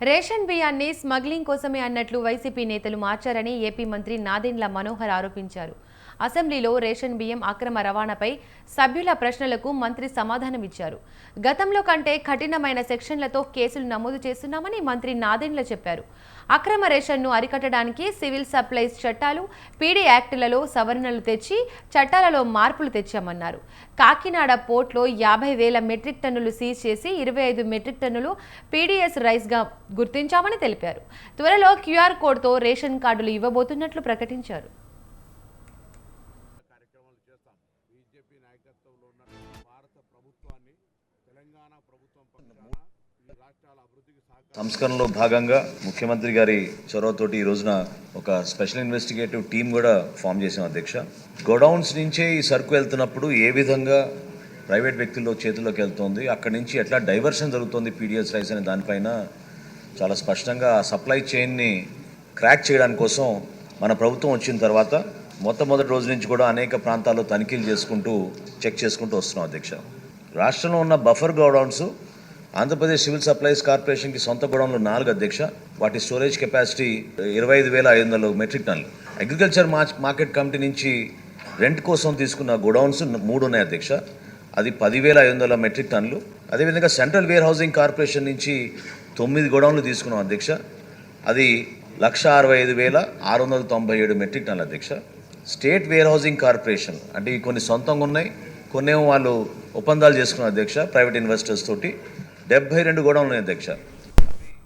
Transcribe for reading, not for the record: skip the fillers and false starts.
Ration బియ్యాన్ని smuggling కోసమే అన్నట్లు వైసీపీ నేతలు మార్చారని ఏపీ మంత్రి నాదెండ్ల మనోహర్ ఆరోపించారు. అసెంబ్లీలో రేషన్ బియ్యం అక్రమ రవాణాపై సభ్యుల ప్రశ్నలకు మంత్రి సమాధానమిచ్చారు. గతంలో కంటే కఠినమైన సెక్షన్లతో కేసులు నమోదు చేస్తున్నామని మంత్రి నాదెండ్ల చెప్పారు. అక్రమ రేషన్ను అరికట్టడానికి సివిల్ సప్లైస్ చట్టాలు, పీడీ యాక్టులలో సవరణలు తెచ్చి చట్టాలలో మార్పులు తెచ్చామన్నారు. కాకినాడ పోర్ట్లో 50,000 మెట్రిక్ టన్నులు సీజ్ చేసి 25 మెట్రిక్ టన్నులు పీడీఎస్ రైస్గా గుర్తించామని తెలిపారు. త్వరలో క్యూఆర్ కోడ్తో రేషన్ కార్డులు ఇవ్వబోతున్నట్లు ప్రకటించారు. సంస్కరణలో భాగంగా ముఖ్యమంత్రి గారి చొరవతోటి ఈ రోజున ఒక స్పెషల్ ఇన్వెస్టిగేటివ్ టీం కూడా ఫామ్ చేసాం అధ్యక్ష. గోడౌన్స్ నుంచే ఈ సరుకు వెళ్తున్నప్పుడు ఏ విధంగా ప్రైవేట్ వ్యక్తుల్లో చేతుల్లోకి వెళ్తుంది, అక్కడి నుంచి ఎట్లా డైవర్షన్ జరుగుతుంది పీడిఎస్ రైస్ అనే దానిపైన చాలా స్పష్టంగా సప్లై చైన్ని క్రాక్ చేయడానికి కోసం మన ప్రభుత్వం వచ్చిన తర్వాత మొట్టమొదటి రోజు నుంచి కూడా అనేక ప్రాంతాల్లో తనిఖీలు చేసుకుంటూ చెక్ చేసుకుంటూ వస్తున్నాం అధ్యక్ష. రాష్ట్రంలో ఉన్న buffer godowns Andhra Pradesh civil supplies కార్పొరేషన్కి సొంత గోడౌన్లు 4 అధ్యక్ష. వాటి స్టోరేజ్ కెపాసిటీ 25,500 మెట్రిక్ టన్నులు. అగ్రికల్చర్ మార్కెట్ కమిటీ నుంచి రెంట్ కోసం తీసుకున్న గోడౌన్స్ 3 ఉన్నాయి అధ్యక్ష. అది 10,500 మెట్రిక్ టన్నులు. అదేవిధంగా సెంట్రల్ వేర్ హౌసింగ్ కార్పొరేషన్ నుంచి 9 గోడౌన్లు తీసుకున్నాం అధ్యక్ష. అది 165,697 మెట్రిక్ టన్నులు అధ్యక్ష. స్టేట్ వేర్ హౌసింగ్ కార్పొరేషన్ అంటే కొన్ని సొంతంగా ఉన్నాయి, కొన్నేమో వాళ్ళు ఒప్పందాలు చేసుకున్నారు అధ్యక్ష ప్రైవేట్ ఇన్వెస్టర్స్ తోటి. 72 గోడౌన్లు ఉన్నాయి అధ్యక్ష.